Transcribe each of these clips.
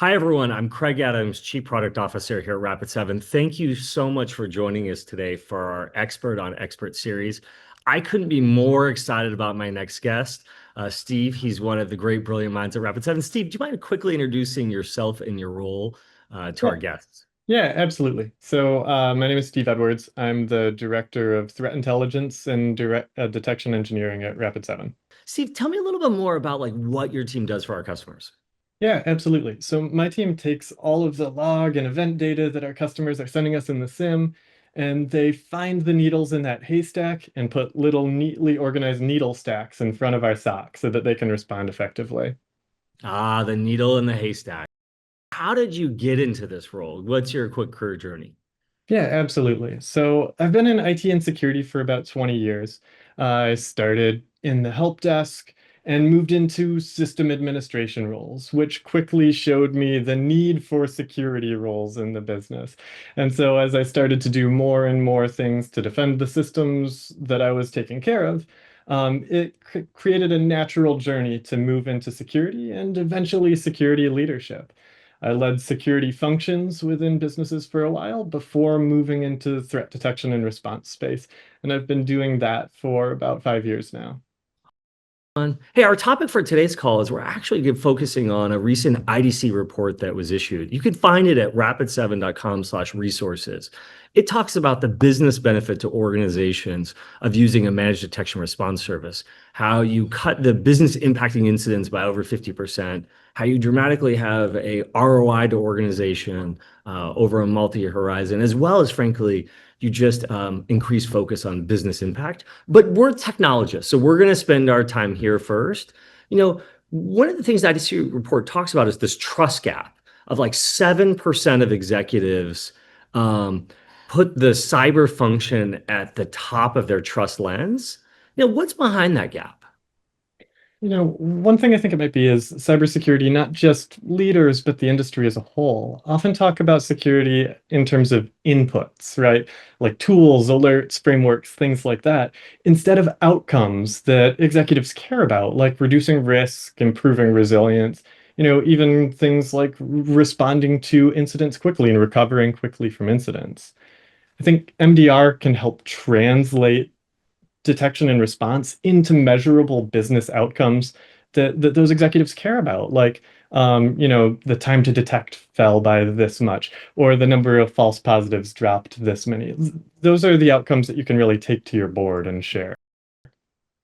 Hi, everyone. I'm Craig Adams, Chief Product Officer here at Rapid7. Thank you so much for joining us today for our Expert on Expert series. I couldn't be more excited about my next guest, Steve. He's one of the great, brilliant minds at Rapid7. Steve, do you mind quickly introducing yourself and your role to Yeah, our guests? yeah, absolutely. My name is Steve Edwards. I'm the Director of Threat Intelligence and Detection Engineering at Rapid7. Steve, tell me a little bit more about what your team does for our customers. Yeah, absolutely. So my team takes all of the log and event data that our customers are sending us in the SIM, and they find the needles in that haystack and put little neatly organized needle stacks in front of our SOC so that they can respond effectively. Ah, the needle in the haystack. How did you get into this role? What's your quick career journey? Yeah, absolutely. So I've been in IT and security for about 20 years. I started in the help desk and moved into system administration roles, which quickly showed me the need for security roles in the business. And so as I started to do more and more things to defend the systems that I was taking care of, it created a natural journey to move into security and eventually security leadership. I led security functions within businesses for a while before moving into threat detection and response space. And I've been doing that for about 5 years now. Hey, our topic for today's call is we're actually focusing on a recent IDC report that was issued. You can find it at rapid7.com/resources. It talks about the business benefit to organizations of using a managed detection response service, how you cut the business impacting incidents by over 50%, how you dramatically have a ROI to organization over a multi-year horizon, as well as, frankly, you just increase focus on business impact. But we're technologists, so we're going to spend our time here first. You know, one of the things the IDC report talks about is this trust gap of like 7% of executives put the cyber function at the top of their trust lens. What's behind that gap? One thing I think it might be is cybersecurity, not just leaders, but the industry as a whole, often talk about security in terms of inputs, right? Like tools, alerts, frameworks, things like that, instead of outcomes that executives care about, like reducing risk, improving resilience, even things like responding to incidents quickly and recovering quickly from incidents. I think MDR can help translate detection and response into measurable business outcomes that those executives care about, like the time to detect fell by this much, or the number of false positives dropped this many. Those are the outcomes that you can really take to your board and share.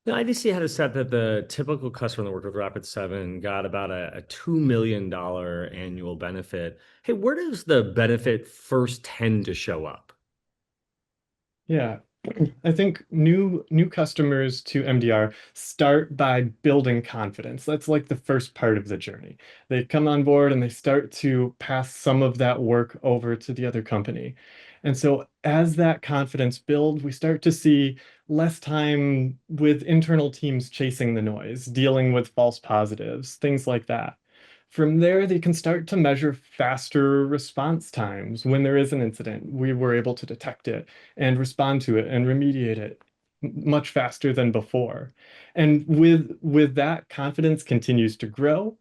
The IDC had a set that the typical customer that worked with Rapid7 got about a $2 million annual benefit. Hey, where does the benefit first tend to show up? Yeah. I think new customers to MDR start by building confidence. That's like the first part of the journey. They come on board and they start to pass some of that work over to the other company. And so as that confidence builds, we start to see less time with internal teams chasing the noise, dealing with false positives, things like that. From there, they can start to measure faster response times. When there is an incident, we were able to detect it and respond to it and remediate it much faster than before. And with that, confidence continues to grow,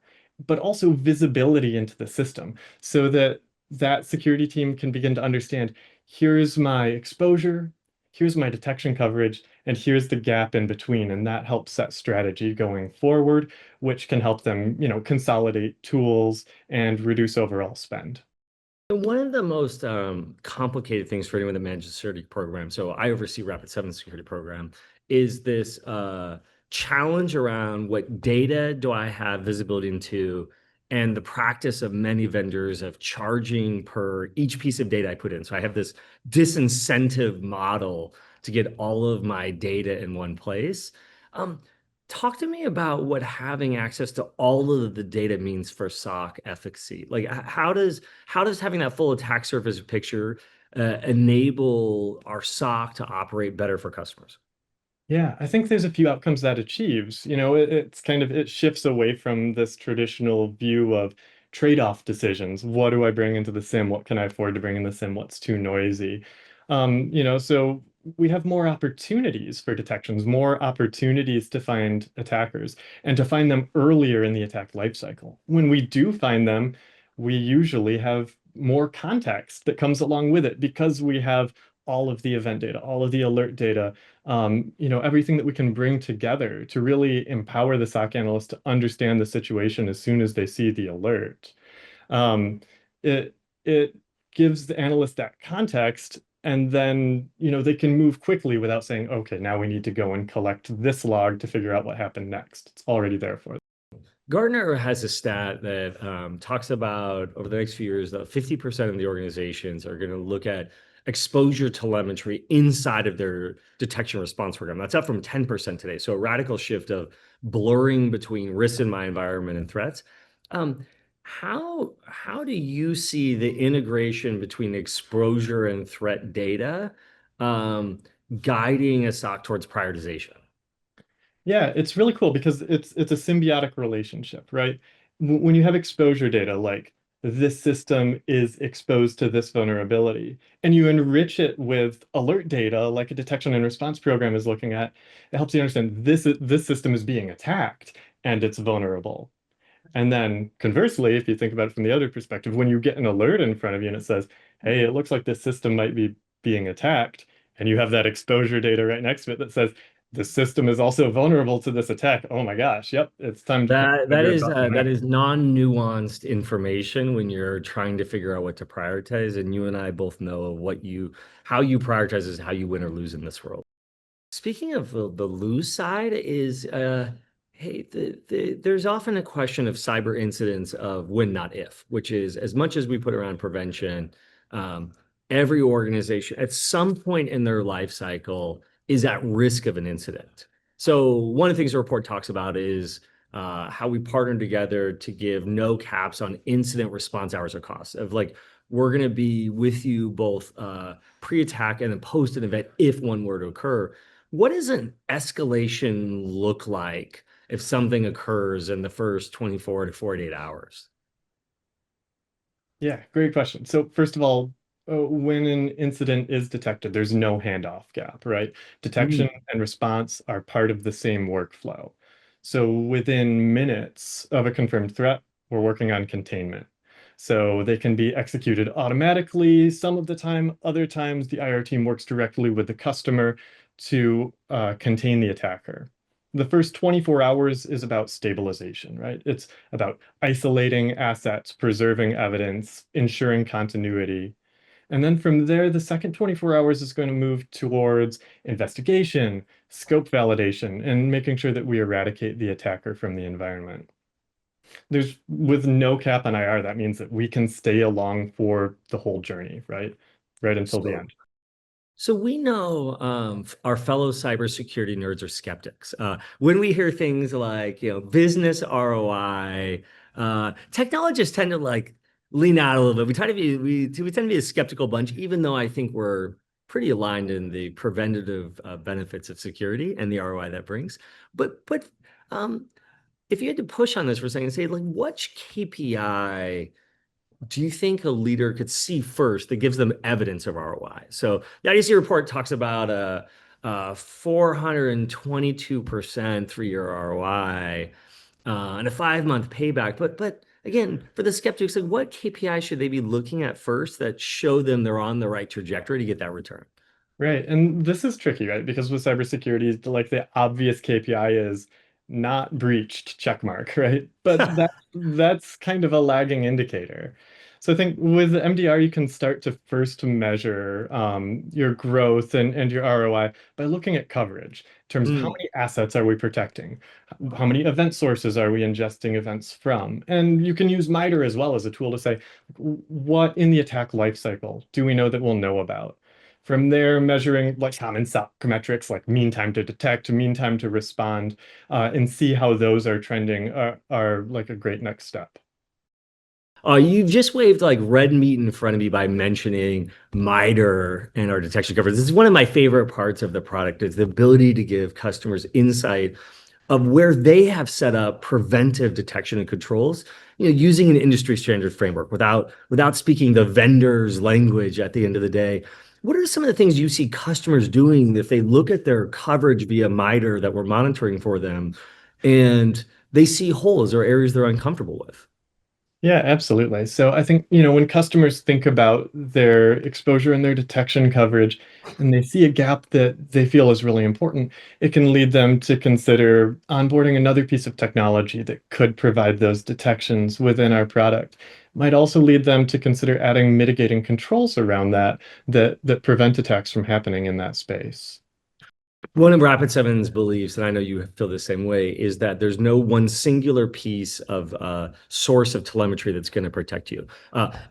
but also visibility into the system so that that security team can begin to understand, here's my exposure, here's my detection coverage, and here's the gap in between. And that helps set strategy going forward, which can help them, consolidate tools and reduce overall spend. One of the most complicated things for anyone that manages a security program, so I oversee Rapid7 security program, is this challenge around what data do I have visibility into, and the practice of many vendors of charging per each piece of data I put in. So I have this disincentive model to get all of my data in one place. Um, Talk to me about what having access to all of the data means for SOC efficacy. Like, how does having that full attack surface picture enable our SOC to operate better for customers? Yeah, I think there's a few outcomes that achieves. It's kind of, it shifts away from this traditional view of trade-off decisions. What do I bring into the SIM? What can I afford to bring in the SIM? What's too noisy? So we have more opportunities for detections, more opportunities to find attackers and to find them earlier in the attack lifecycle. When we do find them, we usually have more context that comes along with it because we have all of the event data, all of the alert data, everything that we can bring together to really empower the SOC analyst to understand the situation as soon as they see the alert. Um, it it gives the analyst that context, and then they can move quickly without saying, okay, now we need to go and collect this log to figure out what happened next. It's already there for them. Gartner has a stat that talks about over the next few years that 50% of the organizations are going to look at exposure telemetry inside of their detection response program. That's up from 10% today. So a radical shift of blurring between risks in my environment and threats. Um, how do you see the integration between exposure and threat data um, guiding a SOC towards prioritization? Yeah, it's really cool because it's a symbiotic relationship, right? When you have exposure data like this system is exposed to this vulnerability, and you enrich it with alert data like a detection and response program is looking at, it helps you understand this system is being attacked and it's vulnerable. And then conversely, if you think about it from the other perspective, when you get an alert in front of you and it says, hey, it looks like this system might be being attacked, and you have that exposure data right next to it that says, the system is also vulnerable to this attack. Oh my gosh, yep, it's time to pull That the that trigger and is button uh, and that act. is non-nuanced information when you're trying to figure out what to prioritize. And you and I both know how you prioritize is how you win or lose in this world. Speaking of the lose side is, hey, there's often a question of cyber incidents of when, not if, which is as much as we put around prevention, um, every organization at some point in their life cycle is at risk of an incident. So one of the things the report talks about is how we partner together to give no caps on incident response hours or costs of like, we're going to be with you both pre-attack and then post an event if one were to occur. What does an escalation look like if something occurs in the first 24 to 48 hours? Yeah, great question. So first of all, when an incident is detected, there's no handoff gap, right? Detection Mm. and response are part of the same workflow. So within minutes of a confirmed threat, we're working on containment. So they can be executed automatically some of the time. Other times, the IR team works directly with the customer to contain the attacker. The first 24 hours is about stabilization, right? It's about isolating assets, preserving evidence, ensuring continuity. And then from there, the second 24 hours is going to move towards investigation, scope validation, and making sure that we eradicate the attacker from the environment. There's with no cap on IR, that means that we can stay along for the whole journey, right? Right until the So end. So we know our fellow cybersecurity nerds are skeptics. When we hear things like, business ROI, technologists tend to like lean out a little bit. We tend to be a skeptical bunch, even though I think we're pretty aligned in the preventative benefits of security and the ROI that brings. But um, if you had to push on this for a second, say like, which KPI do you think a leader could see first that gives them evidence of ROI? So the IDC report talks about a 422% 3-year ROI and a 5-month payback. But again, for the skeptics, like what KPI should they be looking at first that show them they're on the right trajectory to get that return? Right. And this is tricky, right? Because with cybersecurity, like the obvious KPI is not breached, check mark, right? But that's kind of a lagging indicator. So I think with MDR, you can start to first measure your growth and your ROI by looking at coverage in terms of how Mm. many assets are we protecting? How many event sources are we ingesting events from? And you can use MITRE as well as a tool to say, what in the attack lifecycle do we know that we'll know about? From there, measuring like common SOC metrics like mean time to detect, mean time to respond, and see how those are trending are like a great next step. You just waved like red meat in front of me by mentioning MITRE and our detection coverage. This is one of my favorite parts of the product is the ability to give customers insight of where they have set up preventive detection and controls, using an industry standard framework without speaking the vendor's language at the end of the day. What are some of the things you see customers doing if they look at their coverage via MITRE that we're monitoring for them and they see holes or areas they're uncomfortable with? Yeah, absolutely. So I think, when customers think about their exposure and their detection coverage, and they see a gap that they feel is really important, it can lead them to consider onboarding another piece of technology that could provide those detections within our product. Might also lead them to consider adding mitigating controls around that prevent attacks from happening in that space. One of Rapid7's beliefs, and I know you feel the same way, is that there's no one singular piece of source of telemetry that's going to protect you.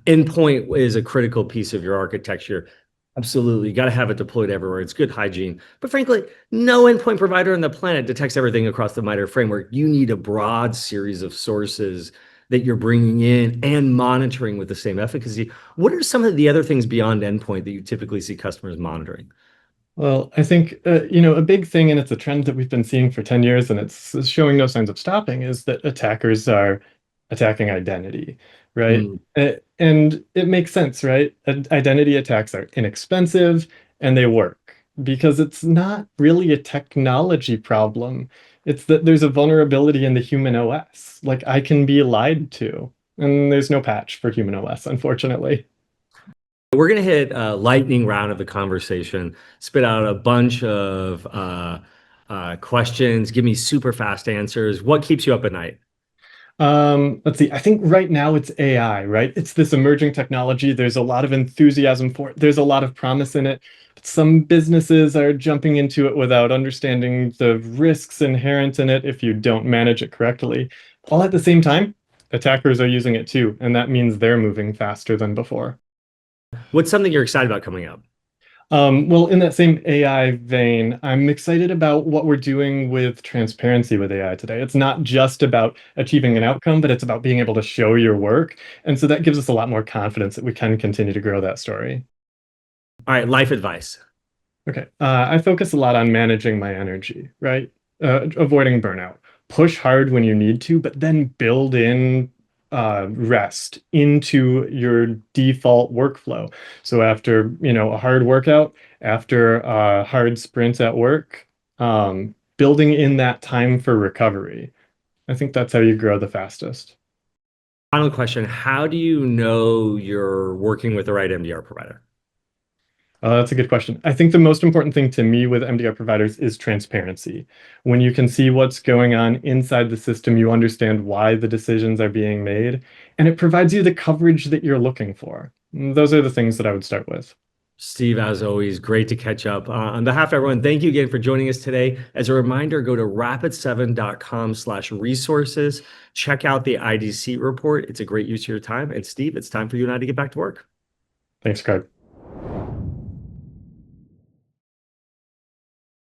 Endpoint is a critical piece of your architecture. Absolutely. You got to have it deployed everywhere. It's good hygiene. But frankly, no endpoint provider on the planet detects everything across the MITRE framework. You need a broad series of sources that you're bringing in and monitoring with the same efficacy. What are some of the other things beyond endpoint that you typically see customers monitoring? Well, I think, a big thing, and it's a trend that we've been seeing for 10 years, and it's showing no signs of stopping, is that attackers are attacking identity, right? Mm. And it makes sense, right? Identity attacks are inexpensive and they work because it's not really a technology problem. It's that there's a vulnerability in the human OS. Like I can be lied to, and there's no patch for human OS, unfortunately. We're going to hit a lightning round of the conversation, spit out a bunch of questions, give me super fast answers. What keeps you up at night? Let's see. I think right now it's AI, right? It's this emerging technology. There's a lot of enthusiasm for it. There's a lot of promise in it. But some businesses are jumping into it without understanding the risks inherent in it if you don't manage it correctly. All at the same time, attackers are using it too, and that means they're moving faster than before. What's something you're excited about coming up? Well, in that same AI vein, I'm excited about what we're doing with transparency with AI today. It's not just about achieving an outcome, but it's about being able to show your work. And so that gives us a lot more confidence that we can continue to grow that story. All right, life advice. Okay. I focus a lot on managing my energy, right? Avoiding burnout. Push hard when you need to, but then build in rest into your default workflow. So after, a hard workout, after a hard sprint at work, building in that time for recovery. I think that's how you grow the fastest. Final question. How do you know you're working with the right MDR provider? That's a good question. I think the most important thing to me with MDR providers is transparency. When you can see what's going on inside the system, you understand why the decisions are being made, and it provides you the coverage that you're looking for. Those are the things that I would start with. Steve, as always, great to catch up. On behalf of everyone, thank you again for joining us today. As a reminder, go to rapid7.com/resources. Check out the IDC report. It's a great use of your time. And Steve, it's time for you and I to get back to work. Thanks, Craig.